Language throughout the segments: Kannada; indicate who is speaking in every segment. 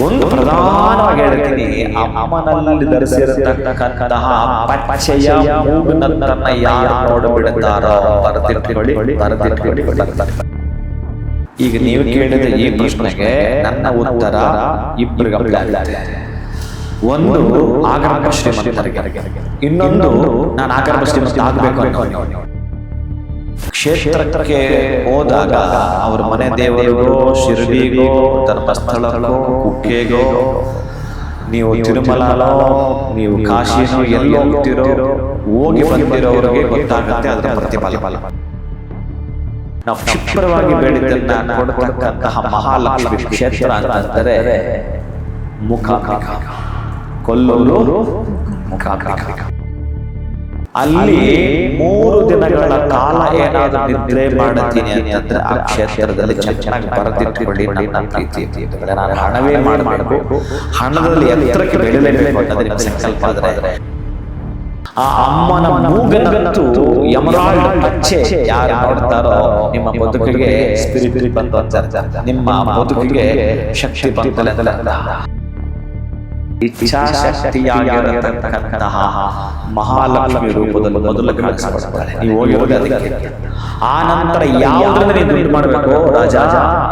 Speaker 1: ಒಂದು ಪ್ರಧಾನವಾಗಿ ಹೇಳ್ತೀನಿ, ಅಮ್ಮನಲ್ಲಿ ಧರಿಸಿರತಕ್ಕಂತಹ ಪಚ್ಚೆಯ ಮೂಗನನ್ನ ಯಾರು ನೋಡಿಬಿಡುತ್ತಾರೋ ಬರೆದಿಟ್ಕೊಳ್ಳಿ. ಈಗ ನೀವು ಕೇಳಿದ ಈ ಪ್ರಶ್ನೆಗೆ ನನ್ನ ಉತ್ತರ ಇಬ್ಬರಿಗೆ. ಒಂದು ಆಗರ್ಭ ಶ್ರೀಮಂತರಿಗೆ, ಇನ್ನೊಂದು ನಾನು ಆಗರ್ಭ ಶ್ರೀಮಂತ ಆಗಬೇಕು ಅನ್ನೋ. ಕ್ಷೇತ್ರಕ್ಕೆ ಹೋದಾಗ ಅವ್ರ ಮನೆ ದೇವರಿಗೋ, ಶಿರಡಿಗೋ, ಧರ್ಮಸ್ಥಳಕ್ಕೋ, ಕುಕ್ಕೆಗೋ, ನೀವು ತಿರುಮಲನೋ, ನೀವು ಕಾಶಿನೋ ಎಲ್ಲಿ ಹೋಗ್ತಿರೋ, ಹೋಗಿ ಬಂದಿರೋರಿಗೆ ಗೊತ್ತಾಗುತ್ತೆ ಅದರ ಪ್ರತಿಫಲ. ನಾವು ಕ್ಷಿಪ್ರವಾಗಿ ಬೇಡಿದ್ದನ್ನ ಕೊಡತಕ್ಕಂತಹ ಮಹಾಲಕ್ಷ್ಮಿ ಕ್ಷೇತ್ರ ಅಂತಂದರೆ ಮುಖಾಂಬಿಕ, ಕೊಲ್ಲೂರು ಮುಖಾಂಬಿಕ. ಅಲ್ಲಿ 3 ದಿನಗಳ ಕಾಲ ಏನಾದರೂ ನಿದ್ರೆ ಮಾಡುತ್ತೀನಿ ಅಂತಂದ್ರೆ ಆ ಕ್ಷೇತ್ರದಲ್ಲಿ ಚೆನ್ನಾಗಿ ಬರೆದಿಟ್ಟುಕೊಳ್ಳಿ. ನನ್ನ ಪ್ರೀತಿ, ನಾನು ಹಣವೇ ಮಾಡಬೇಕು, ಹಣದಲ್ಲಿ ಎತ್ತರಕ್ಕೆ ಬೆಳೆಯಲೇಬೇಕು ಅನ್ನೋದು ನಿಮ್ಮ ಸಂಕಲ್ಪ ಆದರೆ ಆ ಅಮ್ಮನ ಮೂಗನಂತೂ ಎಮರಾಲ್ಡ್ ಪಚ್ಚೆ ಯಾರು ನೋಡ್ತಾರೋ ನಿಮ್ಮ ಬದುಕಿಗೆ ಸ್ಪಿರಿಟ್ ಬಂತು ಅಂತ, ನಿಮ್ಮ ಬದುಕಿಗೆ ಶಕ್ತಿ ಬಂತಲ್ಲ. ಇಚ್ಛಾಶಕ್ತಿಯಾಗಿರತಕ್ಕಂತಹ ಮಹಾಲಕ್ಷ್ಮಿ ರೂಪದಲ್ಲಿ ಮೊದಲು ಕಾಣಿಸ್ಕೊಳ್ತಾಳೆ. ನೀವು ಹೋಗಿ ಅದಕ್ಕೆ ಆ ನಂತರ ಯಾವುದನ್ನು ನೀವು ದುಡ್ಡು ಮಾಡಬೇಕು ರಾಜ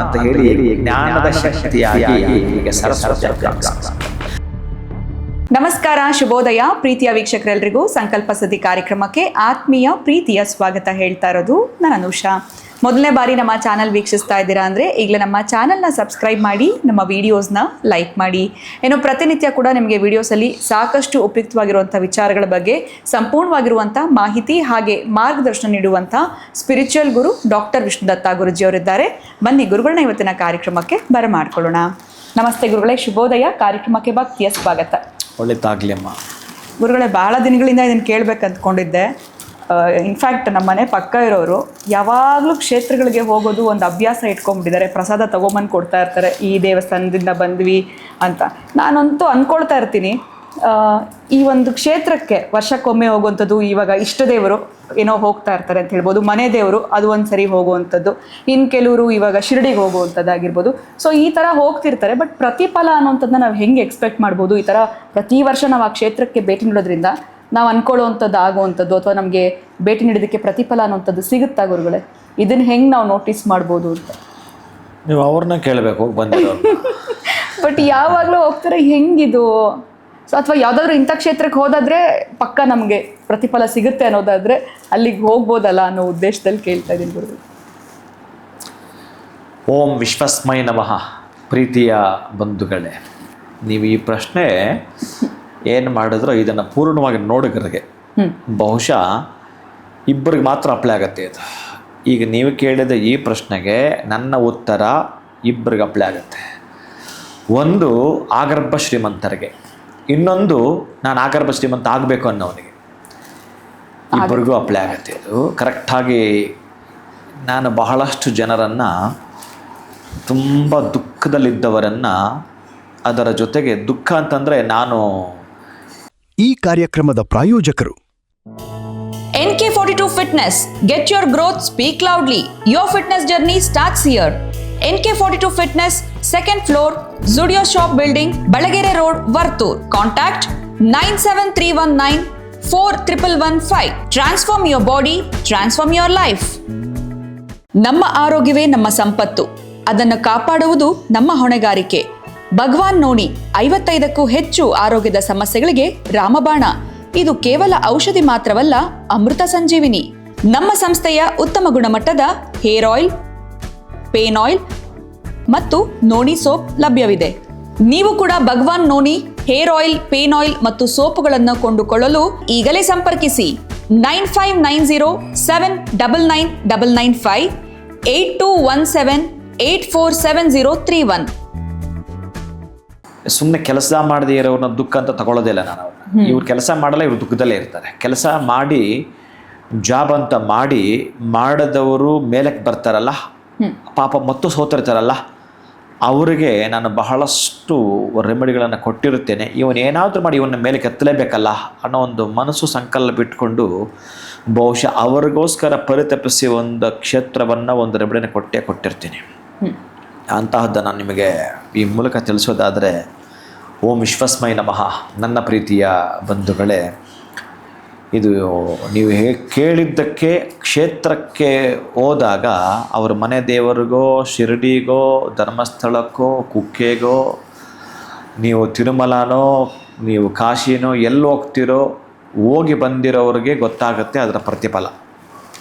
Speaker 1: ಅಂತ ಹೇಳಿ ಜ್ಞಾನದ ಶಕ್ತಿಯಾಗಿ ಈಗ ಸರಸ್ವತಿ.
Speaker 2: ನಮಸ್ಕಾರ, ಶುಭೋದಯ ಪ್ರೀತಿಯ ವೀಕ್ಷಕರೆಲ್ಲರಿಗೂ ಸಂಕಲ್ಪ ಸಿದ್ಧಿ ಕಾರ್ಯಕ್ರಮಕ್ಕೆ ಆತ್ಮೀಯ ಪ್ರೀತಿಯ ಸ್ವಾಗತ ಹೇಳ್ತಾ ಇರೋದು ನಾನು ಅನುಷಾ. ಮೊದಲನೇ ಬಾರಿ ನಮ್ಮ ಚಾನಲ್ ವೀಕ್ಷಿಸ್ತಾ ಇದ್ದೀರಾ ಅಂದರೆ ಈಗಲೇ ನಮ್ಮ ಚಾನಲ್ನ ಸಬ್ಸ್ಕ್ರೈಬ್ ಮಾಡಿ, ನಮ್ಮ ವಿಡಿಯೋಸ್ನ ಲೈಕ್ ಮಾಡಿ. ಏನು ಪ್ರತಿನಿತ್ಯ ಕೂಡ ನಿಮಗೆ ವಿಡಿಯೋಸಲ್ಲಿ ಸಾಕಷ್ಟು ಉಪಯುಕ್ತವಾಗಿರುವಂಥ ವಿಚಾರಗಳ ಬಗ್ಗೆ ಸಂಪೂರ್ಣವಾಗಿರುವಂಥ ಮಾಹಿತಿ ಹಾಗೆ ಮಾರ್ಗದರ್ಶನ ನೀಡುವಂಥ ಸ್ಪಿರಿಚುವಲ್ ಗುರು ಡಾಕ್ಟರ್ ವಿಷ್ಣುದತ್ತ ಗುರುಜಿಯವರಿದ್ದಾರೆ. ಬನ್ನಿ ಗುರುಗಳನ್ನ ಇವತ್ತಿನ ಕಾರ್ಯಕ್ರಮಕ್ಕೆ ಬರಮಾಡ್ಕೊಳ್ಳೋಣ. ನಮಸ್ತೆ ಗುರುಗಳೇ, ಶುಭೋದಯ. ಕಾರ್ಯಕ್ರಮಕ್ಕೆ ಭಕ್ತಿಯ ಸ್ವಾಗತ.
Speaker 1: ಒಳ್ಳೆದಾಗ್ಲಿ ಅಮ್ಮ.
Speaker 2: ಗುರುಗಳೇ, ಭಾಳ ದಿನಗಳಿಂದ ಇದನ್ನು ಕೇಳಬೇಕು ಅಂದ್ಕೊಂಡಿದ್ದೆ. ಇನ್ಫ್ಯಾಕ್ಟ್ ನಮ್ಮ ಮನೆ ಪಕ್ಕ ಇರೋರು ಯಾವಾಗಲೂ ಕ್ಷೇತ್ರಗಳಿಗೆ ಹೋಗೋದು ಒಂದು ಅಭ್ಯಾಸ ಇಟ್ಕೊಂಡ್ಬಿಟ್ಟಿದ್ದಾರೆ. ಪ್ರಸಾದ ತೊಗೊಂಬಂದು ಕೊಡ್ತಾ ಇರ್ತಾರೆ, ಈ ದೇವಸ್ಥಾನದಿಂದ ಬಂದ್ವಿ ಅಂತ. ನಾನಂತೂ ಅಂದ್ಕೊಳ್ತಾ ಇರ್ತೀನಿ, ಈ ಒಂದು ಕ್ಷೇತ್ರಕ್ಕೆ ವರ್ಷಕ್ಕೊಮ್ಮೆ ಹೋಗುವಂಥದ್ದು, ಇವಾಗ ಇಷ್ಟ ದೇವರು ಏನೋ ಹೋಗ್ತಾ ಇರ್ತಾರೆ ಅಂತ ಹೇಳ್ಬೋದು, ಮನೆ ದೇವರು ಅದು ಒಂದು ಸರಿ ಹೋಗುವಂಥದ್ದು, ಇನ್ನು ಕೆಲವರು ಇವಾಗ ಶಿರಡಿಗೆ ಹೋಗುವಂಥದ್ದಾಗಿರ್ಬೋದು. ಸೊ ಈ ಥರ ಹೋಗ್ತಿರ್ತಾರೆ. ಬಟ್ ಪ್ರತಿಫಲ ಅನ್ನೋಂಥದ್ದನ್ನ ನಾವು ಹೆಂಗೆ ಎಕ್ಸ್ಪೆಕ್ಟ್ ಮಾಡ್ಬೋದು? ಈ ಥರ ಪ್ರತಿ ವರ್ಷ ನಾವು ಆ ಕ್ಷೇತ್ರಕ್ಕೆ ಭೇಟಿ ನೀಡೋದ್ರಿಂದ ನಾವು ಅಂದ್ಕೊಳ್ಳೋವಂಥದ್ದು ಆಗುವಂಥದ್ದು ಅಥವಾ ನಮಗೆ ಭೇಟಿ ನೀಡೋದಕ್ಕೆ ಪ್ರತಿಫಲ ಅನ್ನೋಂಥದ್ದು ಸಿಗುತ್ತಾ ಗುರುಗಳೇ? ಇದನ್ನು ಹೆಂಗೆ ನಾವು ನೋಟಿಸ್ ಮಾಡ್ಬೋದು ಅಂತ
Speaker 1: ನೀವು ಅವ್ರನ್ನ ಕೇಳಬೇಕು ಬಂದಿರೋ.
Speaker 2: ಬಟ್ ಯಾವಾಗಲೂ ಹೋಗ್ತಾರೆ, ಹೆಂಗಿದು? ಸೊ ಅಥವಾ ಯಾವುದಾದ್ರೂ ಇಂಥ ಕ್ಷೇತ್ರಕ್ಕೆ ಹೋದಾದ್ರೆ ಪಕ್ಕ ನಮಗೆ ಪ್ರತಿಫಲ ಸಿಗುತ್ತೆ ಅನ್ನೋದಾದರೆ ಅಲ್ಲಿಗೆ ಹೋಗ್ಬೋದಲ್ಲ ಅನ್ನೋ ಉದ್ದೇಶದಲ್ಲಿ ಕೇಳ್ತಾ ಇದ್ದೀನಿ ಗುರುಗಳು.
Speaker 1: ಓಂ ವಿಶ್ವಸ್ಮೈ ನಮಃ. ಪ್ರೀತಿಯ ಬಂಧುಗಳೇ, ನೀವು ಈ ಪ್ರಶ್ನೆ ಏನು ಮಾಡಿದ್ರೋ ಇದನ್ನು ಪೂರ್ಣವಾಗಿ ನೋಡಿದ್ರಿಗೆ ಬಹುಶಃ ಇಬ್ಬರಿಗೆ ಮಾತ್ರ ಅಪ್ಲೈ ಆಗುತ್ತೆ ಇದು. ಈಗ ನೀವು ಕೇಳಿದ ಈ ಪ್ರಶ್ನೆಗೆ ನನ್ನ ಉತ್ತರ ಇಬ್ಬರಿಗೆ ಅಪ್ಲೈ ಆಗುತ್ತೆ. ಒಂದು ಆಗರ್ಭ ಶ್ರೀಮಂತರಿಗೆ, ಇನ್ನೊಂದು ನಾನು ಆಗರ್ಭ ಶ್ರೀಮಂತ ಆಗಬೇಕು ಅನ್ನೋನಿಗೆ. ಇಬ್ಬರಿಗೂ ಅಪ್ಲೈ ಆಗುತ್ತೆ ಇದು ಕರೆಕ್ಟಾಗಿ. ನಾನು ಬಹಳಷ್ಟು ಜನರನ್ನು, ತುಂಬ ದುಃಖದಲ್ಲಿದ್ದವರನ್ನು, ಅದರ ಜೊತೆಗೆ ದುಃಖ ಅಂತಂದರೆ ನಾನು
Speaker 3: ಈ ಕಾರ್ಯಕ್ರಮದ ಪ್ರಾಯೋಜಕರು
Speaker 4: NK42 Fitness. Get your growth, speak loudly. Your fitness journey starts here. NK42 Fitness, 2nd floor, Zudio Shop Building, Balagere Road, Vartur. Contact 973194115. Transform your body, transform your life. ನಮ್ಮ ಆರೋಗ್ಯವೇ ನಮ್ಮ ಸಂಪತ್ತು. ಅದನ್ನು ಕಾಪಾಡುವುದು ನಮ್ಮ ಹೊಣೆಗಾರಿಕೆ. ಭಗವಾನ್ ನೋಣಿ 55ಕ್ಕೂ ಹೆಚ್ಚು ಆರೋಗ್ಯದ ಸಮಸ್ಯೆಗಳಿಗೆ ರಾಮಬಾಣ. ಇದು ಕೇವಲ ಔಷಧಿ ಮಾತ್ರವಲ್ಲ, ಅಮೃತ ಸಂಜೀವಿನಿ. ನಮ್ಮ ಸಂಸ್ಥೆಯ ಉತ್ತಮ ಗುಣಮಟ್ಟದ ಹೇರ್ ಆಯಿಲ್, ಪೇನ್ ಆಯಿಲ್ ಮತ್ತು ನೋಣಿ ಸೋಪ್ ಲಭ್ಯವಿದೆ. ನೀವು ಕೂಡ ಭಗವಾನ್ ನೋಣಿ ಹೇರ್ ಆಯಿಲ್, ಪೇನ್ ಆಯಿಲ್ ಮತ್ತು ಸೋಪುಗಳನ್ನು ಕೊಂಡುಕೊಳ್ಳಲು ಈಗಲೇ ಸಂಪರ್ಕಿಸಿ 9590799995 8217847031.
Speaker 1: ಸುಮ್ಮನೆ ಕೆಲಸ ಮಾಡದೇ ಇರೋರನ್ನ ದುಃಖ ಅಂತ ತಗೊಳ್ಳೋದೇ ಇಲ್ಲ ನಾನು. ಇವ್ರು ಕೆಲಸ ಮಾಡಲ್ಲ, ಇವ್ರು ದುಃಖದಲ್ಲೇ ಇರ್ತಾರೆ. ಕೆಲಸ ಮಾಡಿ ಜಾಬ್ ಅಂತ ಮಾಡದವರು ಮೇಲಕ್ಕೆ ಬರ್ತಾರಲ್ಲ, ಪಾಪ ಮತ್ತು ಸೋತಿರ್ತಾರಲ್ಲ, ಅವರಿಗೆ ನಾನು ಬಹಳಷ್ಟು ರೆಮಿಡಿಗಳನ್ನು ಕೊಟ್ಟಿರುತ್ತೇನೆ. ಇವನೇನಾದರೂ ಮಾಡಿ ಇವನ್ನ ಮೇಲೆ ಕೆತ್ತಲೇಬೇಕಲ್ಲ ಅನ್ನೋ ಒಂದು ಮನಸ್ಸು ಸಂಕಲ್ಪ ಬಿಟ್ಕೊಂಡು ಬಹುಶಃ ಅವ್ರಿಗೋಸ್ಕರ ಪರಿತಪಿಸಿ ಒಂದು ಕ್ಷೇತ್ರವನ್ನು, ಒಂದು ರೆಮಿಡಿಯನ್ನು ಕೊಟ್ಟಿರ್ತೀನಿ. ಅಂತಹದ್ದನ್ನು ನಿಮಗೆ ಈ ಮೂಲಕ ತಿಳಿಸೋದಾದರೆ, ಓಂ ವಿಶ್ವಸ್ಮೈ ನಮಃ. ನನ್ನ ಪ್ರೀತಿಯ ಬಂಧುಗಳೇ, ಇದು ನೀವು ಕೇಳಿದ್ದಕ್ಕೆ ಕ್ಷೇತ್ರಕ್ಕೆ ಹೋದಾಗ ಅವ್ರ ಮನೆ ದೇವರಿಗೋ, ಶಿರಡಿಗೋ, ಧರ್ಮಸ್ಥಳಕ್ಕೋ, ಕುಕ್ಕೆಗೋ, ನೀವು ತಿರುಮಲನೋ, ನೀವು ಕಾಶಿನೋ ಎಲ್ಲಿ ಹೋಗ್ತಿರೋ, ಹೋಗಿ ಬಂದಿರೋರಿಗೆ ಗೊತ್ತಾಗುತ್ತೆ ಅದರ ಪ್ರತಿಫಲ.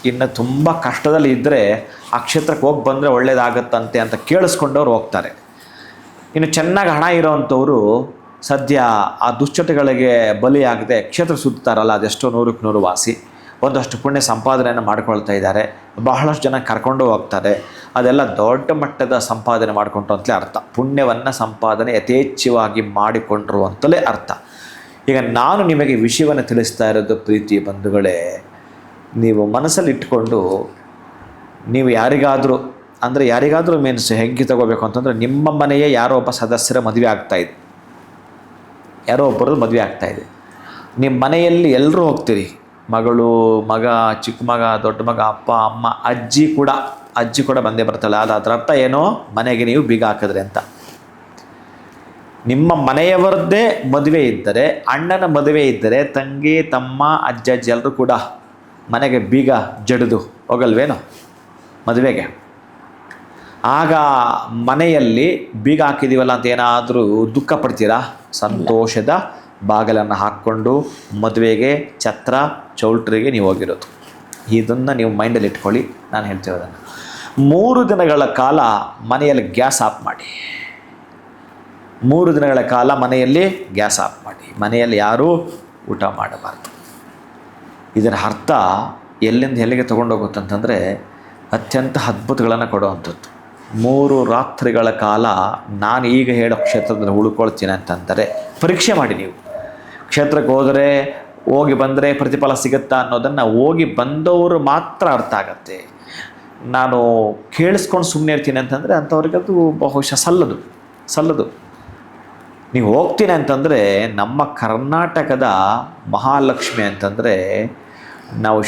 Speaker 1: ಇನ್ನು ತುಂಬ ಕಷ್ಟದಲ್ಲಿ ಇದ್ದರೆ ಆ ಕ್ಷೇತ್ರಕ್ಕೆ ಹೋಗಿ ಬಂದರೆ ಒಳ್ಳೇದಾಗತ್ತಂತೆ ಅಂತ ಕೇಳಿಸ್ಕೊಂಡವ್ರು ಹೋಗ್ತಾರೆ. ಇನ್ನು ಚೆನ್ನಾಗಿ ಹಣ ಇರೋವಂಥವ್ರು ಸದ್ಯ ಆ ದುಶ್ಚಟಗಳಿಗೆ ಬಲಿಯಾಗದೆ ಕ್ಷೇತ್ರ ಸುತ್ತಾರಲ್ಲ, ಅದೆಷ್ಟೋ 100ಕ್ಕೆ 100 ವಾಸಿ, ಒಂದಷ್ಟು ಪುಣ್ಯ ಸಂಪಾದನೆಯನ್ನು ಮಾಡ್ಕೊಳ್ತಾ ಇದ್ದಾರೆ. ಬಹಳಷ್ಟು ಜನ ಕರ್ಕೊಂಡು ಹೋಗ್ತಾರೆ. ಅದೆಲ್ಲ ದೊಡ್ಡ ಮಟ್ಟದ ಸಂಪಾದನೆ ಮಾಡಿಕೊಂಡ್ರು ಅಂತಲೇ ಅರ್ಥ. ಪುಣ್ಯವನ್ನು ಸಂಪಾದನೆ ಯಥೇಚ್ಛವಾಗಿ ಮಾಡಿಕೊಂಡ್ರು ಅಂತಲೇ ಅರ್ಥ. ಈಗ ನಾನು ನಿಮಗೆ ವಿಷಯವನ್ನು ತಿಳಿಸ್ತಾ ಇರೋದು ಪ್ರೀತಿ ಬಂಧುಗಳೇ, ನೀವು ಮನಸ್ಸಲ್ಲಿ ಇಟ್ಕೊಂಡು ನೀವು ಯಾರಿಗಾದರೂ ಮೀನ್ಸ್ ಹೆಂಗೆ ತಗೋಬೇಕು ಅಂತಂದರೆ, ನಿಮ್ಮ ಮನೆಯೇ ಯಾರೋ ಒಬ್ಬ ಸದಸ್ಯರ ಮದುವೆ ಆಗ್ತಾಯಿದೆ, ಯಾರೋ ಒಬ್ಬರದ್ದು ಮದುವೆ ಆಗ್ತಾಯಿದೆ. ನಿಮ್ಮ ಮನೆಯಲ್ಲಿ ಎಲ್ಲರೂ ಹೋಗ್ತೀರಿ, ಮಗಳು, ಮಗ, ಚಿಕ್ಕ ಮಗ, ದೊಡ್ಡ ಮಗ, ಅಪ್ಪ, ಅಮ್ಮ, ಅಜ್ಜಿ ಕೂಡ ಬಂದೇ ಬರ್ತಾಳೆ. ಅದರ ಅರ್ಥ ಏನೋ, ಮನೆಗೆ ನೀವು ಬೀಗ ಹಾಕಿದ್ರಿ ಅಂತ. ನಿಮ್ಮ ಮನೆಯವರದ್ದೇ ಮದುವೆ ಇದ್ದರೆ, ಅಣ್ಣನ ಮದುವೆ ಇದ್ದರೆ, ತಂಗಿ, ತಮ್ಮ, ಅಜ್ಜಿ ಎಲ್ಲರೂ ಕೂಡ ಮನೆಗೆ ಬೀಗ ಜಡಿದು ಹೋಗಲ್ವೇನೋ ಮದುವೆಗೆ. ಆಗ ಮನೆಯಲ್ಲಿ ಬೀಗ ಹಾಕಿದ್ದೀವಲ್ಲ ಅಂತ ಏನಾದರೂ ದುಃಖ ಪಡ್ತೀರಾ? ಸಂತೋಷದ ಬಾಗಿಲನ್ನು ಹಾಕ್ಕೊಂಡು ಮದುವೆಗೆ, ಛತ್ರ, ಚೌಲ್ಟ್ರಿಗೆ ನೀವು ಹೋಗಿರೋದು. ಇದನ್ನು ನೀವು ಮೈಂಡಲ್ಲಿ ಇಟ್ಕೊಳ್ಳಿ. ನಾನು ಹೇಳ್ತಿರೋದನ್ನು 3 ದಿನಗಳ ಕಾಲ ಮನೆಯಲ್ಲಿ ಗ್ಯಾಸ್ ಆಫ್ ಮಾಡಿ. 3 ದಿನಗಳ ಕಾಲ ಮನೆಯಲ್ಲಿ ಗ್ಯಾಸ್ ಆಫ್ ಮಾಡಿ. ಮನೆಯಲ್ಲಿ ಯಾರೂ ಊಟ ಮಾಡಬಾರ್ದು. ಇದರ ಅರ್ಥ ಎಲ್ಲಿಂದ ಎಲ್ಲಿಗೆ ತೊಗೊಂಡೋಗುತ್ತಂತಂದರೆ, ಅತ್ಯಂತ ಅದ್ಭುತಗಳನ್ನು ಕೊಡುವಂಥದ್ದು. 3 ರಾತ್ರಿಗಳ ಕಾಲ ನಾನು ಈಗ ಹೇಳೋ ಕ್ಷೇತ್ರದಲ್ಲಿ ಉಳ್ಕೊಳ್ತೀನಿ ಅಂತಂದರೆ ಪರೀಕ್ಷೆ ಮಾಡಿ. ನೀವು ಕ್ಷೇತ್ರಕ್ಕೆ ಹೋಗಿ ಬಂದರೆ ಪ್ರತಿಫಲ ಸಿಗುತ್ತಾ ಅನ್ನೋದನ್ನು ಹೋಗಿ ಬಂದವರು ಮಾತ್ರ ಅರ್ಥ ಆಗತ್ತೆ. ನಾನು ಕೇಳಿಸ್ಕೊಂಡು ಸುಮ್ಮನೆ ಇರ್ತೀನಿ ಅಂತಂದರೆ ಅಂಥವ್ರಿಗೆ ಅದು ಬಹುಶಃ ಸಲ್ಲದು. ನೀವು ಹೋಗ್ತೀನಿ ಅಂತಂದರೆ, ನಮ್ಮ ಕರ್ನಾಟಕದ ಮಹಾಲಕ್ಷ್ಮಿ ಅಂತಂದರೆ, ನಾವು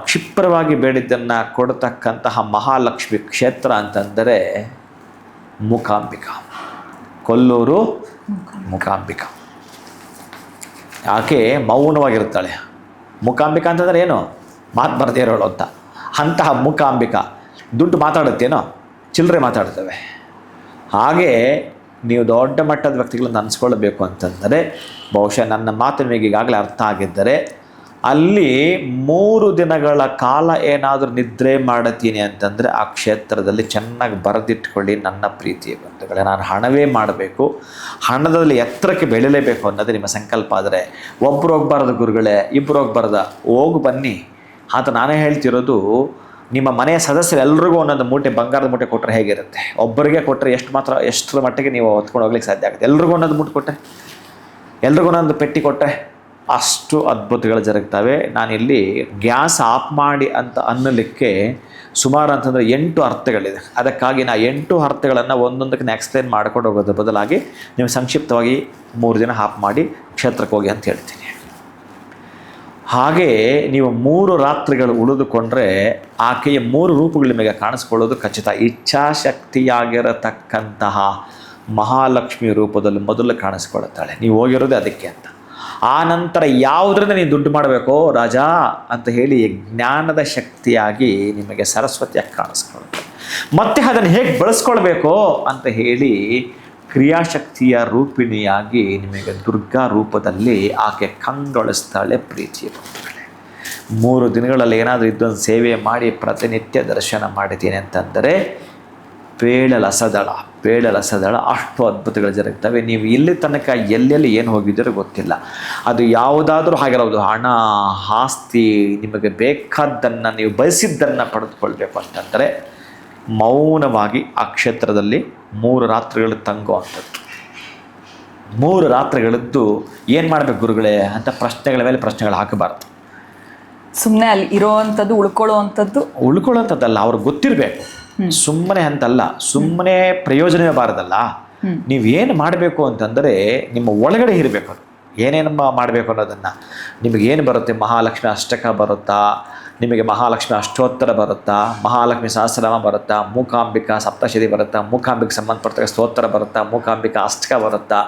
Speaker 1: ಕ್ಷಿಪ್ರವಾಗಿ ಬೇಡಿದ್ದನ್ನು ಕೊಡ್ತಕ್ಕಂತಹ ಮಹಾಲಕ್ಷ್ಮಿ ಕ್ಷೇತ್ರ ಅಂತಂದರೆ ಮೂಕಾಂಬಿಕಾ, ಕೊಲ್ಲೂರು ಮೂಕಾಂಬಿಕಾ. ಆಕೆ ಮೌನವಾಗಿರ್ತಾಳೆ. ಮೂಕಾಂಬಿಕಾ ಅಂತಂದರೆ ಏನು? ಮಾತು ಬರದೇ ಇರೋಳು ಅಂತ. ಅಂತಹ ಮೂಕಾಂಬಿಕಾ ದುಡ್ಡು ಮಾತಾಡುತ್ತೇನೋ, ಚಿಲ್ಲರೆ ಮಾತಾಡ್ತವೆ. ಹಾಗೆ ನೀವು ದೊಡ್ಡ ಮಟ್ಟದ ವ್ಯಕ್ತಿಗಳನ್ನು ಅನಿಸ್ಕೊಳ್ಬೇಕು ಅಂತಂದರೆ, ಬಹುಶಃ ನನ್ನ ಮಾತು ನಿಮಗೆ ಈಗಾಗಲೇ ಅರ್ಥ ಆಗಿದ್ದರೆ, ಅಲ್ಲಿ 3 ದಿನಗಳ ಕಾಲ ಏನಾದರೂ ನಿದ್ರೆ ಮಾಡುತ್ತೀನಿ ಅಂತಂದರೆ ಆ ಕ್ಷೇತ್ರದಲ್ಲಿ ಚೆನ್ನಾಗಿ ಬರೆದಿಟ್ಕೊಳ್ಳಿ. ನನ್ನ ಪ್ರೀತಿಯ ಬಂಧುಗಳೇ, ನಾನು ಹಣವೇ ಮಾಡಬೇಕು, ಹಣದಲ್ಲಿ ಎತ್ತರಕ್ಕೆ ಬೆಳೆಯಲೇಬೇಕು ಅನ್ನೋದು ನಿಮ್ಮ ಸಂಕಲ್ಪ ಆದರೆ, ಒಬ್ಬರು ಹೋಗ್ಬಾರ್ದು ಗುರುಗಳೇ, ಇಬ್ಬರು ಹೋಗ್ಬಾರ್ದ, ಹೋಗಿ ಬನ್ನಿ ಅಂತ ನಾನೇ ಹೇಳ್ತಿರೋದು. ನಿಮ್ಮ ಮನೆಯ ಸದಸ್ಯರೆಲ್ಲರಿಗೂ ಒಂದೊಂದು ಮೂಟೆ ಬಂಗಾರದ ಮೂಟೆ ಕೊಟ್ಟರೆ ಹೇಗಿರುತ್ತೆ? ಒಬ್ಬರಿಗೆ ಕೊಟ್ಟರೆ ಎಷ್ಟರ ಮಟ್ಟಿಗೆ ನೀವು ಹೊತ್ಕೊಂಡು ಹೋಗ್ಲಿಕ್ಕೆ ಸಾಧ್ಯ ಆಗುತ್ತೆ? ಎಲ್ರಿಗೂ ಒಂದೊಂದು ಮೂಟೆ ಕೊಟ್ಟರೆ, ಎಲ್ರಿಗೂ ಒಂದೊಂದು ಪೆಟ್ಟಿ ಕೊಟ್ಟರೆ ಅಷ್ಟು ಅದ್ಭುತಗಳು ಜರುಗ್ತವೆ. ನಾನಿಲ್ಲಿ ಗ್ಯಾಸ್ ಆಫ್ ಮಾಡಿ ಅಂತ ಅನ್ನಲಿಕ್ಕೆ ಸುಮಾರು ಅಂತಂದರೆ 8 ಅರ್ಥಗಳಿದೆ. ಅದಕ್ಕಾಗಿ ನಾನು 8 ಅರ್ಥಗಳನ್ನು ಒಂದೊಂದಕ್ಕೆ ಎಕ್ಸ್ಪ್ಲೇನ್ ಮಾಡ್ಕೊಂಡು ಹೋಗೋದ್ರ ಬದಲಾಗಿ ನೀವು ಸಂಕ್ಷಿಪ್ತವಾಗಿ 3 ದಿನ ಆಫ್ ಮಾಡಿ ಕ್ಷೇತ್ರಕ್ಕೆ ಹೋಗಿ ಅಂತ ಹೇಳ್ತೀನಿ. ಹಾಗೆ ನೀವು 3 ರಾತ್ರಿಗಳು ಉಳಿದುಕೊಂಡ್ರೆ ಆಕೆಯ 3 ರೂಪಗಳು ನಿಮಗೆ ಕಾಣಿಸ್ಕೊಳ್ಳೋದು ಖಚಿತ. ಇಚ್ಛಾಶಕ್ತಿಯಾಗಿರತಕ್ಕಂತಹ ಮಹಾಲಕ್ಷ್ಮಿ ರೂಪದಲ್ಲಿ ಮೊದಲು ಕಾಣಿಸ್ಕೊಳ್ಳುತ್ತಾಳೆ. ನೀವು ಹೋಗಿರೋದೇ ಅದಕ್ಕೆ ಅಂತ. ಆ ನಂತರ ಯಾವುದರಿಂದ ನೀವು ದುಡ್ಡು ಮಾಡಬೇಕೋ ರಾಜ ಅಂತ ಹೇಳಿ ಜ್ಞಾನದ ಶಕ್ತಿಯಾಗಿ ನಿಮಗೆ ಸರಸ್ವತಿಯಾಗಿ ಕಾಣಿಸ್ಕೊಳ್ಳುತ್ತೆ. ಮತ್ತೆ ಅದನ್ನು ಹೇಗೆ ಬಳಸ್ಕೊಳ್ಬೇಕೋ ಅಂತ ಹೇಳಿ ಕ್ರಿಯಾಶಕ್ತಿಯ ರೂಪಿಣಿಯಾಗಿ ನಿಮಗೆ ದುರ್ಗಾ ರೂಪದಲ್ಲಿ ಆಕೆ ಕಂಗೊಳಿಸ್ತಾಳೆ. ಪ್ರೀತಿಯ ಬಂಧುಗಳೇ, 3 ದಿನಗಳಲ್ಲಿ ಏನಾದರೂ ಇದ್ದೊಂದು ಸೇವೆ ಮಾಡಿ ಪ್ರತಿನಿತ್ಯ ದರ್ಶನ ಮಾಡಿದ್ದೀನಿ ಅಂತಂದರೆ ಪೇಳಲಸದಳ ಅಷ್ಟು ಅದ್ಭುತಗಳು ಜರುಗ್ತವೆ. ನೀವು ಇಲ್ಲಿ ತನಕ ಎಲ್ಲೆಲ್ಲಿ ಏನು ಹೋಗಿದ್ದೀರೋ ಗೊತ್ತಿಲ್ಲ. ಅದು ಯಾವುದಾದ್ರೂ ಆಗಿರೋದು, ಹಣ, ಆಸ್ತಿ, ನಿಮಗೆ ಬೇಕಾದ್ದನ್ನು ನೀವು ಬಯಸಿದ್ದನ್ನು ಪಡೆದುಕೊಳ್ಬೇಕು ಅಂತಂದರೆ ಮೌನವಾಗಿ ಆ ಕ್ಷೇತ್ರದಲ್ಲಿ 3 ರಾತ್ರಿಗಳು ತಂಗುವಂಥದ್ದು. 3 ರಾತ್ರಿಗಳದ್ದು ಏನು ಮಾಡಬೇಕು ಗುರುಗಳೇ ಅಂತ ಪ್ರಶ್ನೆಗಳ ಮೇಲೆ ಪ್ರಶ್ನೆಗಳು ಹಾಕಬಾರ್ದು.
Speaker 2: ಸುಮ್ಮನೆ ಅಲ್ಲಿ ಇರೋವಂಥದ್ದು
Speaker 1: ಉಳ್ಕೊಳ್ಳೋಂಥದ್ದಲ್ಲ, ಅವ್ರಿಗೆ ಗೊತ್ತಿರಬೇಕು. ಸುಮ್ಮನೆ ಅಂತಲ್ಲ, ಸುಮ್ಮನೆ ಪ್ರಯೋಜನವೇ ಬಾರದಲ್ಲ. ನೀವೇನು ಮಾಡಬೇಕು ಅಂತಂದರೆ ನಿಮ್ಮ ಒಳಗಡೆ ಇರಬೇಕು. ಅದು ಏನೇನು ಮಾಡಬೇಕು ಅನ್ನೋದನ್ನು, ನಿಮಗೇನು ಬರುತ್ತೆ? ಮಹಾಲಕ್ಷ್ಮಿ ಅಷ್ಟಕ ಬರುತ್ತಾ, ನಿಮಗೆ ಮಹಾಲಕ್ಷ್ಮಿ ಅಷ್ಟೋತ್ತರ ಬರುತ್ತಾ, ಮಹಾಲಕ್ಷ್ಮಿ ಸಹಸ್ರನಾಮ ಬರುತ್ತಾ, ಮೂಕಾಂಬಿಕಾ ಸಪ್ತಶತಿ ಬರುತ್ತಾ, ಮೂಕಾಂಬಿಕೆ ಸಂಬಂಧಪಟ್ಟ ಸ್ತೋತ್ರ ಬರುತ್ತಾ, ಮೂಕಾಂಬಿಕಾ ಅಷ್ಟಕ ಬರುತ್ತಾ,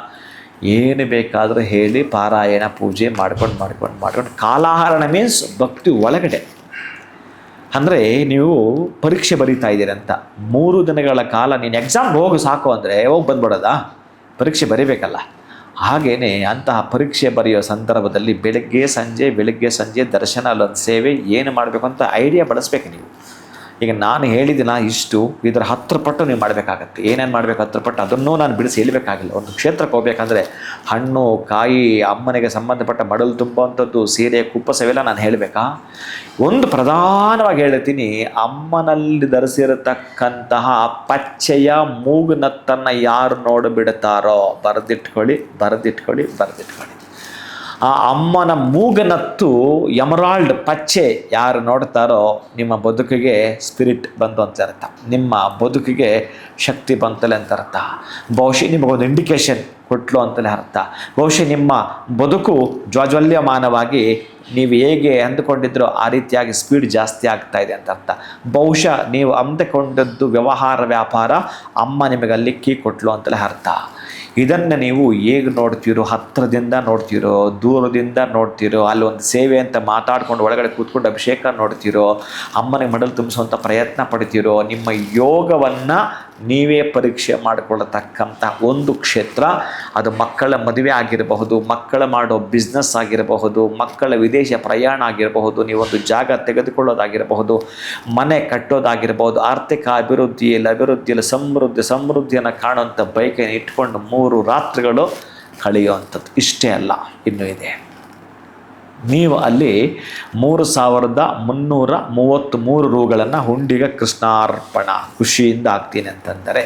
Speaker 1: ಏನು ಬೇಕಾದರೂ ಹೇಳಿ ಪಾರಾಯಣ ಪೂಜೆ ಮಾಡ್ಕೊಂಡು ಕಾಲಹರಣ ಮೀನ್ಸ್ ಭಕ್ತಿ ಒಳಗಡೆ. ಅಂದರೆ ನೀವು ಪರೀಕ್ಷೆ ಬರೀತಾ ಇದ್ದೀರಿ ಅಂತ 3 ದಿನಗಳ ಕಾಲ ನೀನು ಎಕ್ಸಾಮ್ಗೆ ಹೋಗಿ ಸಾಕು ಅಂದರೆ ಹೋಗಿ ಬಂದ್ಬಿಡೋದಾ, ಪರೀಕ್ಷೆ ಬರೀಬೇಕಲ್ಲ. ಹಾಗೆಯೇ ಅಂತಹ ಪರೀಕ್ಷೆ ಬರೆಯೋ ಸಂದರ್ಭದಲ್ಲಿ ಬೆಳಗ್ಗೆ ಸಂಜೆ ದರ್ಶನ ಅಲ್ಲೊಂದು ಸೇವೆ ಏನು ಮಾಡಬೇಕು ಅಂತ ಐಡಿಯಾ ಬಳಸ್ಬೇಕು ನೀವು. ಈಗ ನಾನು ಹೇಳಿದಿನ ಇಷ್ಟು, ಇದರ 10 ಪಟ್ಟು ನೀವು ಮಾಡಬೇಕಾಗತ್ತೆ. ಏನೇನು ಮಾಡಬೇಕು 10 ಪಟ್ಟು ಅದನ್ನೂ ನಾನು ಬಿಡಿಸಿ ಹೇಳಬೇಕಾಗಿಲ್ಲ. ಒಂದು ಕ್ಷೇತ್ರಕ್ಕೆ ಹೋಗ್ಬೇಕಂದ್ರೆ ಹಣ್ಣು ಕಾಯಿ, ಅಮ್ಮನಿಗೆ ಸಂಬಂಧಪಟ್ಟ ಮಡಲು ತುಂಬುವಂಥದ್ದು, ಸೀರೆ ಕುಪ್ಪಸವೆಲ್ಲ ನಾನು ಹೇಳಬೇಕಾ? ಒಂದು ಪ್ರಧಾನವಾಗಿ ಹೇಳ್ತೀನಿ, ಅಮ್ಮನಲ್ಲಿ ಧರಿಸಿರತಕ್ಕಂತಹ ಪಚ್ಚೆಯ ಮೂಗುನತ್ತನ್ನು ಯಾರು ನೋಡಿಬಿಡ್ತಾರೋ ಬರೆದಿಟ್ಕೊಳ್ಳಿ. ಆ ಅಮ್ಮನ ಮೂಗನತ್ತು ಎಮರಾಲ್ಡ್ ಪಚ್ಚೆ ಯಾರು ನೋಡ್ತಾರೋ ನಿಮ್ಮ ಬದುಕಿಗೆ ಸ್ಪಿರಿಟ್ ಬಂತು ಅಂತ ಅರ್ಥ, ನಿಮ್ಮ ಬದುಕಿಗೆ ಶಕ್ತಿ ಬಂತಲೆ ಅಂತ ಅರ್ಥ. ಬಹುಶಃ ನಿಮಗೊಂದು ಇಂಡಿಕೇಶನ್ ಕೊಟ್ಲು ಅಂತಲೇ ಅರ್ಥ. ಬಹುಶಃ ನಿಮ್ಮ ಬದುಕು ಜ್ವಾಜ್ವಲ್ಯಮಾನವಾಗಿ ನೀವು ಹೇಗೆ ಅಂದುಕೊಂಡಿದ್ರೋ ಆ ರೀತಿಯಾಗಿ ಸ್ಪೀಡ್ ಜಾಸ್ತಿ ಆಗ್ತಾ ಇದೆ ಅಂತ ಅರ್ಥ. ಬಹುಶಃ ನೀವು ಅಂದುಕೊಂಡದ್ದು ವ್ಯವಹಾರ ವ್ಯಾಪಾರ ಅಮ್ಮ ನಿಮಗೆ ಅಲ್ಲಿ ಕೀ ಕೊಟ್ಲು ಅಂತಲೇ ಅರ್ಥ. ಇದನ್ನು ನೀವು ಹೇಗೆ ನೋಡ್ತೀರೋ, ಹತ್ತಿರದಿಂದ ನೋಡ್ತೀರೋ, ದೂರದಿಂದ ನೋಡ್ತೀರೋ, ಅಲ್ಲಿ ಒಂದು ಸೇವೆ ಅಂತ ಮಾತಾಡ್ಕೊಂಡು ಒಳಗಡೆ ಕೂತ್ಕೊಂಡು ಅಭಿಷೇಕ ನೋಡ್ತೀರೋ, ಅಮ್ಮನಿಗೆ ಮಡಲು ತುಂಬಿಸುವಂಥ ಪ್ರಯತ್ನ ಪಡ್ತೀರೋ, ನಿಮ್ಮ ಯೋಗವನ್ನು ನೀವೇ ಪರೀಕ್ಷೆ ಮಾಡಿಕೊಳ್ಳತಕ್ಕಂಥ ಒಂದು ಕ್ಷೇತ್ರ. ಅದು ಮಕ್ಕಳ ಮದುವೆ ಆಗಿರಬಹುದು, ಮಕ್ಕಳ ಮಾಡೋ ಬಿಸ್ನೆಸ್ ಆಗಿರಬಹುದು, ಮಕ್ಕಳ ವಿದೇಶ ಪ್ರಯಾಣ ಆಗಿರಬಹುದು, ನೀವೊಂದು ಜಾಗ ತೆಗೆದುಕೊಳ್ಳೋದಾಗಿರಬಹುದು, ಮನೆ ಕಟ್ಟೋದಾಗಿರಬಹುದು, ಆರ್ಥಿಕ ಅಭಿವೃದ್ಧಿಯಲ್ಲಿ ಸಮೃದ್ಧಿಯನ್ನು ಕಾಣುವಂಥ ಬೈಕನ್ನು ಇಟ್ಕೊಂಡು 3 ರಾತ್ರಿಗಳು ಕಳೆಯುವಂಥದ್ದು. ಇಷ್ಟೇ ಅಲ್ಲ, ಇನ್ನೂ ಇದೆ. ನೀವು ಅಲ್ಲಿ 3,333 ರೂಗಳನ್ನು ಹುಂಡಿಗೆ ಕೃಷ್ಣಾರ್ಪಣ ಖುಷಿಯಿಂದ ಆಗ್ತೀನಿ ಅಂತಂದರೆ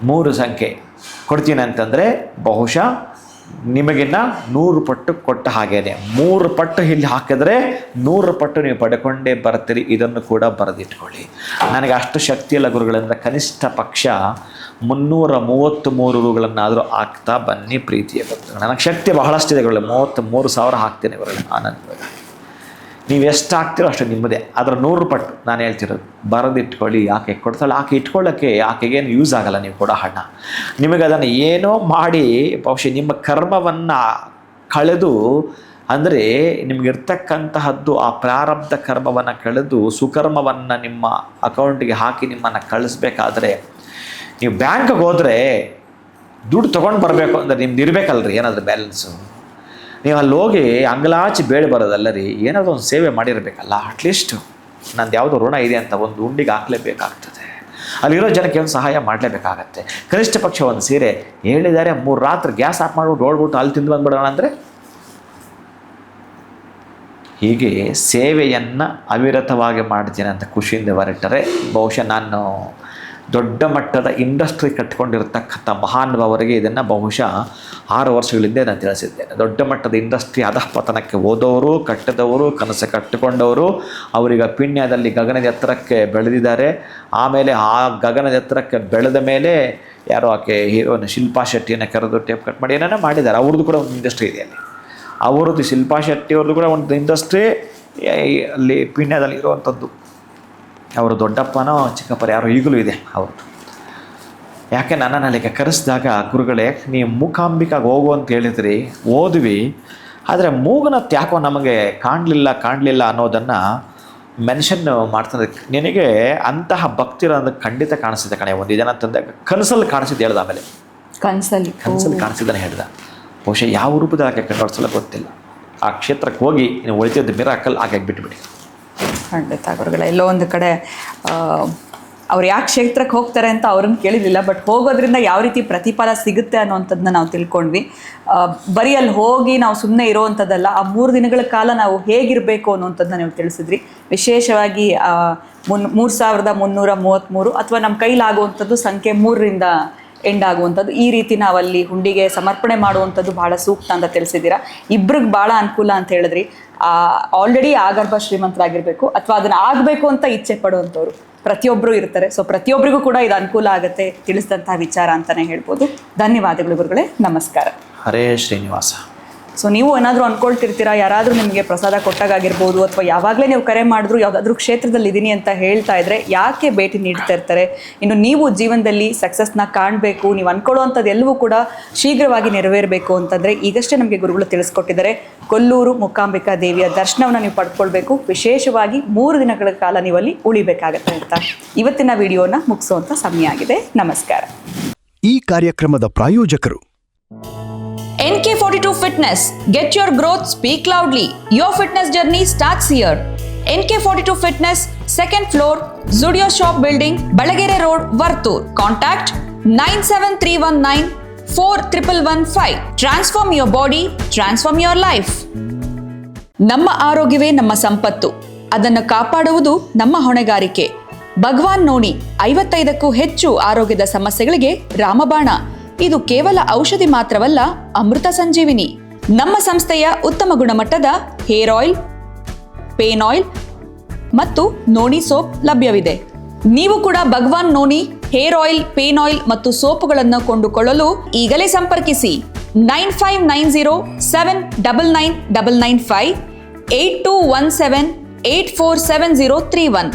Speaker 1: 3 ಸಂಖ್ಯೆ ಕೊಡ್ತೀನಿ ಅಂತಂದರೆ ಬಹುಶಃ ನಿಮಗಿನ್ನ 100 ಪಟ್ಟು ಕೊಟ್ಟ ಹಾಗೇನೆ. 3 ಪಟ್ಟು ಇಲ್ಲಿ ಹಾಕಿದ್ರೆ 100 ಪಟ್ಟು ನೀವು ಪಡ್ಕೊಂಡೇ ಬರ್ತೀರಿ. ಇದನ್ನು ಕೂಡ ಬರೆದಿಟ್ಕೊಳ್ಳಿ. ನನಗೆ ಅಷ್ಟು ಶಕ್ತಿ ಇಲ್ಲ ಗುರುಗಳಿಂದ ಕನಿಷ್ಠ ಪಕ್ಷ 333 ರೂಗಳನ್ನಾದರೂ ಹಾಕ್ತಾ ಬನ್ನಿ ಪ್ರೀತಿಯ ಬಂದು. ನನಗೆ ಶಕ್ತಿ ಬಹಳಷ್ಟಿದೆ ಗುರುಗಳೇ, 33,000 ಹಾಕ್ತೀನಿ ಗುರುಗಳೇ ಆನಂದವಾಗಿ. ನೀವು ಎಷ್ಟು ಹಾಕ್ತಿರೋ ಅಷ್ಟು ನಿಮ್ಮದೇ. ಅದರ 100 ಪಟ್ಟು ನಾನು ಹೇಳ್ತಿರೋದು ಬರೆದಿಟ್ಕೊಳ್ಳಿ. ಆಕೆ ಕೊಡ್ತಾಳೆ, ಆಕೆ ಇಟ್ಕೊಳ್ಳೋಕ್ಕೆ ಆಕೆಗೇನು ಯೂಸ್ ಆಗಲ್ಲ ನೀವು ಕೊಡೋ ಹಣ. ನಿಮಗೆ ಅದನ್ನು ಏನೋ ಮಾಡಿ ಬಹುಶಃ ನಿಮ್ಮ ಕರ್ಮವನ್ನು ಕಳೆದು, ಅಂದರೆ ನಿಮಗಿರ್ತಕ್ಕಂತಹದ್ದು ಆ ಪ್ರಾರಬ್ಧ ಕರ್ಮವನ್ನು ಕಳೆದು ಸುಕರ್ಮವನ್ನು ನಿಮ್ಮ ಅಕೌಂಟಿಗೆ ಹಾಕಿ ನಿಮ್ಮನ್ನು ಕಳಿಸ್ಬೇಕಾದ್ರೆ, ನೀವು ಬ್ಯಾಂಕ್ಗೆ ಹೋದರೆ ದುಡ್ಡು ತೊಗೊಂಡು ಬರಬೇಕು ಅಂದರೆ ನಿಮ್ದು ಇರಬೇಕಲ್ರಿ ಏನಾದರೂ ಬ್ಯಾಲೆನ್ಸು. ನೀವು ಅಲ್ಲಿ ಹೋಗಿ ಅಂಗಲಾಚಿ ಬೇಳೆ ಬರೋದಲ್ಲ ರೀ, ಏನಾದರೂ ಒಂದು ಸೇವೆ ಮಾಡಿರಬೇಕಲ್ಲ. ಅಟ್ಲೀಸ್ಟ್ ನಂದು ಯಾವುದೋ ಋಣ ಇದೆ ಅಂತ ಒಂದು ಉಂಡಿಗೆ ಹಾಕಲೇಬೇಕಾಗ್ತದೆ. ಅಲ್ಲಿರೋ ಜನಕ್ಕೆ ಒಂದು ಸಹಾಯ ಮಾಡಲೇಬೇಕಾಗತ್ತೆ. ಕನಿಷ್ಠ ಪಕ್ಷ ಒಂದು ಸೀರೆ ಹೇಳಿದ್ದಾರೆ, 3 ರಾತ್ರಿ ಗ್ಯಾಸ್ ಆಫ್ ಮಾಡ್ಬಿಟ್ಟು ಓಡ್ಬಿಟ್ಟು ಅಲ್ಲಿ ತಿಂದು ಬಂದ್ಬಿಡೋಣ ಅಂದರೆ. ಹೀಗೆ ಸೇವೆಯನ್ನು ಅವಿರತವಾಗಿ ಮಾಡ್ತೀನಿ ಅಂತ ಖುಷಿಯಿಂದ ಹೊರಟರೆ ಬಹುಶಃ ನಾನು ದೊಡ್ಡ ಮಟ್ಟದ ಇಂಡಸ್ಟ್ರಿ ಕಟ್ಕೊಂಡಿರ್ತಕ್ಕಂಥ ಮಹಾನುಭಾವರಿಗೆ ಇದನ್ನು ಬಹುಶಃ 6 ವರ್ಷಗಳಿಂದ ನಾನು ತಿಳಿಸಿದ್ದೇನೆ. ದೊಡ್ಡ ಮಟ್ಟದ ಇಂಡಸ್ಟ್ರಿ ಅಧಃಪತನಕ್ಕೆ ಹೋದವರು, ಕಟ್ಟದವರು, ಕನಸು ಕಟ್ಟಿಕೊಂಡವರು, ಅವರಿಗೆ ಪುಣ್ಯದಲ್ಲಿ ಗಗನದ ಎತ್ತರಕ್ಕೆ ಬೆಳೆದಿದ್ದಾರೆ. ಆಮೇಲೆ ಆ ಗಗನದ ಎತ್ತರಕ್ಕೆ ಬೆಳೆದ ಮೇಲೆ ಯಾರೋ ಆಕೆ ಹೀರೋನ ಶಿಲ್ಪಾ ಶೆಟ್ಟಿಯನ್ನು ಕರೆದು ಟೇಪ್ ಕಟ್ ಮಾಡಿ ಏನೇನೋ ಮಾಡಿದ್ದಾರೆ. ಅವ್ರದ್ದು ಕೂಡ ಒಂದು ಇಂಡಸ್ಟ್ರಿ ಇದೆ ಅಲ್ಲಿ. ಅವರದ್ದು ಶಿಲ್ಪಾ ಶೆಟ್ಟಿ ಅವ್ರದ್ದು ಕೂಡ ಒಂದು ಇಂಡಸ್ಟ್ರಿ ಅಲ್ಲಿ ಪುಣ್ಯದಲ್ಲಿ ಇರುವಂಥದ್ದು. ಅವರು ದೊಡ್ಡಪ್ಪನೋ ಚಿಕ್ಕಪ್ಪರ ಯಾರೋ ಈಗಲೂ ಇದೆ ಅವ್ರದ್ದು. ಯಾಕೆ ನನ್ನನ್ನು ಅಲ್ಲಿಗೆ ಕರೆಸಿದಾಗ ಗುರುಗಳೇ ನೀವು ಮೂಕಾಂಬಿಕಾಗೆ ಹೋಗು ಅಂತ ಹೇಳಿದ್ರಿ, ಓದ್ವಿ, ಆದರೆ ಮೂಗನತ್ತು ಯಾಕೋ ನಮಗೆ ಕಾಣಲಿಲ್ಲ ಅನ್ನೋದನ್ನು ಮೆನ್ಷನ್ ಮಾಡ್ತದೆ. ನಿನಗೆ ಅಂತಹ ಭಕ್ತಿ ಇರೋದು ಖಂಡಿತ ಕಾಣಿಸಿದೆ ಕಣೆ. ಒಂದು ಇದೇನಂತಂದೆ ಕನಸಲ್ಲಿ ಕಾಣಿಸಿದ್ದು ಹೇಳ್ದ. ಆಮೇಲೆ ಕನಸಲ್ಲಿ ಕಾಣಿಸಿದ್ದಾನೆ ಹೇಳ್ದ. ಬಹುಶಃ ಯಾವ ರೂಪದಲ್ಲಿ ಆಕೆ ಕಂಡುಹಿಡಿಸಲ್ಲ ಗೊತ್ತಿಲ್ಲ. ಆ ಕ್ಷೇತ್ರಕ್ಕೆ ಹೋಗಿ ನೀವು ಉಳಿತಿದ್ದು ಮಿರಾಕಲ್ ಆಕೆ ಬಿಟ್ಟುಬಿಡಿ.
Speaker 2: ಖಂಡಿತ ಗುರುಗಳೇ, ಎಲ್ಲೋ ಒಂದು ಕಡೆ ಅವ್ರು ಯಾಕೆ ಕ್ಷೇತ್ರಕ್ಕೆ ಹೋಗ್ತಾರೆ ಅಂತ ಅವ್ರನ್ನ ಕೇಳಿರಲಿಲ್ಲ, ಬಟ್ ಹೋಗೋದ್ರಿಂದ ಯಾವ ರೀತಿ ಪ್ರತಿಫಲ ಸಿಗುತ್ತೆ ಅನ್ನೋವಂಥದ್ದನ್ನ ನಾವು ತಿಳ್ಕೊಂಡ್ವಿ. ಬರೀ ಅಲ್ಲಿ ಹೋಗಿ ನಾವು ಸುಮ್ಮನೆ ಇರೋವಂಥದ್ದಲ್ಲ, ಆ 3 ದಿನಗಳ ಕಾಲ ನಾವು ಹೇಗಿರಬೇಕು ಅನ್ನೋವಂಥದ್ದನ್ನ ನೀವು ತಿಳಿಸಿದ್ರಿ. ವಿಶೇಷವಾಗಿ 3,333 ಅಥವಾ ನಮ್ಮ ಕೈಲಾಗುವಂಥದ್ದು ಸಂಖ್ಯೆ 3ರಿಂದ ಎಂಡ್ ಆಗುವಂಥದ್ದು, ಈ ರೀತಿ ನಾವಲ್ಲಿ ಹುಂಡಿಗೆ ಸಮರ್ಪಣೆ ಮಾಡುವಂಥದ್ದು ಬಹಳ ಸೂಕ್ತ ಅಂತ ತಿಳಿಸಿದ್ದೀರಾ. ಇಬ್ರಿಗೆ ಭಾಳ ಅನುಕೂಲ ಅಂತ ಹೇಳಿದ್ರಿ. ಆಲ್ರೆಡಿ ಆಗರ್ಭ ಶ್ರೀಮಂತರಾಗಿರಬೇಕು ಅಥವಾ ಅದನ್ನು ಆಗಬೇಕು ಅಂತ ಇಚ್ಛೆ ಪಡುವಂಥವ್ರು ಪ್ರತಿಯೊಬ್ಬರು ಇರ್ತಾರೆ. ಸೊ ಪ್ರತಿಯೊಬ್ಬರಿಗೂ ಕೂಡ ಇದು ಅನುಕೂಲ ಆಗುತ್ತೆ ತಿಳಿಸಿದಂತಹ ವಿಚಾರ ಅಂತಲೇ ಹೇಳ್ಬೋದು. ಧನ್ಯವಾದಗಳು ಗುರುಗಳೇ, ನಮಸ್ಕಾರ.
Speaker 1: ಹರೇ ಶ್ರೀನಿವಾಸ.
Speaker 2: ಸೊ ನೀವು ಏನಾದರೂ ಅಂದ್ಕೊಳ್ತಿರ್ತೀರಾ, ಯಾರಾದರೂ ನಿಮಗೆ ಪ್ರಸಾದ ಕೊಟ್ಟಾಗಿರ್ಬೋದು ಅಥವಾ ಯಾವಾಗಲೇ ನೀವು ಕರೆ ಮಾಡಿದ್ರು ಯಾವುದಾದ್ರೂ ಕ್ಷೇತ್ರದಲ್ಲಿ ಇದ್ದೀನಿ ಅಂತ ಹೇಳ್ತಾ ಇದ್ರೆ ಯಾಕೆ ಭೇಟಿ ನೀಡ್ತಾ ಇರ್ತಾರೆ? ಇನ್ನು ನೀವು ಜೀವನದಲ್ಲಿ ಸಕ್ಸಸ್ನ ಕಾಣಬೇಕು, ನೀವು ಅಂದ್ಕೊಳ್ಳುವಂಥದ್ದು ಎಲ್ಲವೂ ಕೂಡ ಶೀಘ್ರವಾಗಿ ನೆರವೇರಬೇಕು ಅಂತಂದರೆ ಈಗಷ್ಟೇ ನಮಗೆ ಗುರುಗಳು ತಿಳಿಸ್ಕೊಟ್ಟಿದ್ದಾರೆ. ಕೊಲ್ಲೂರು ಮೂಕಾಂಬಿಕಾ ದೇವಿಯ ದರ್ಶನವನ್ನು ನೀವು ಪಡ್ಕೊಳ್ಬೇಕು. ವಿಶೇಷವಾಗಿ 3 ದಿನಗಳ ಕಾಲ ನೀವಲ್ಲಿ ಉಳಿಬೇಕಾಗತ್ತೆ ಅಂತ ಇವತ್ತಿನ ವಿಡಿಯೋನ ಮುಗಿಸುವಂಥ ಸಮಯ ಆಗಿದೆ. ನಮಸ್ಕಾರ.
Speaker 3: ಈ ಕಾರ್ಯಕ್ರಮದ ಪ್ರಾಯೋಜಕರು
Speaker 4: NK42 Fitness. Get your growth, speak loudly. Your fitness journey starts here. NK42 Fitness, 2nd floor, Zudio Shop Building, Balagere Road, Vartur. Contact 973194115. Transform your body, transform your life. ನಮ್ಮ ಆರೋಗ್ಯವೇ ನಮ್ಮ ಸಂಪತ್ತು. ಅದನ್ನು ಕಾಪಾಡುವುದು ನಮ್ಮ ಹೊಣೆಗಾರಿಕೆ. ಭಗವಾನ್ ನೋಣಿ 55ಕ್ಕೂ ಹೆಚ್ಚು ಆರೋಗ್ಯದ ಸಮಸ್ಯೆಗಳಿಗೆ ರಾಮಬಾಣ. ಇದು ಕೇವಲ ಔಷಧಿ ಮಾತ್ರವಲ್ಲ, ಅಮೃತ ಸಂಜೀವಿನಿ. ನಮ್ಮ ಸಂಸ್ಥೆಯ ಉತ್ತಮ ಗುಣಮಟ್ಟದ ಹೇರ್ ಆಯಿಲ್, ಪೇನ್ ಆಯಿಲ್ ಮತ್ತು ನೋಣಿ ಸೋಪ್ ಲಭ್ಯವಿದೆ. ನೀವು ಕೂಡ ಭಗವಾನ್ ನೋಣಿ ಹೇರ್ ಆಯಿಲ್, ಪೇನ್ ಆಯಿಲ್ ಮತ್ತು ಸೋಪುಗಳನ್ನು ಕೊಂಡುಕೊಳ್ಳಲು ಈಗಲೇ ಸಂಪರ್ಕಿಸಿ 9590799995 8217847031.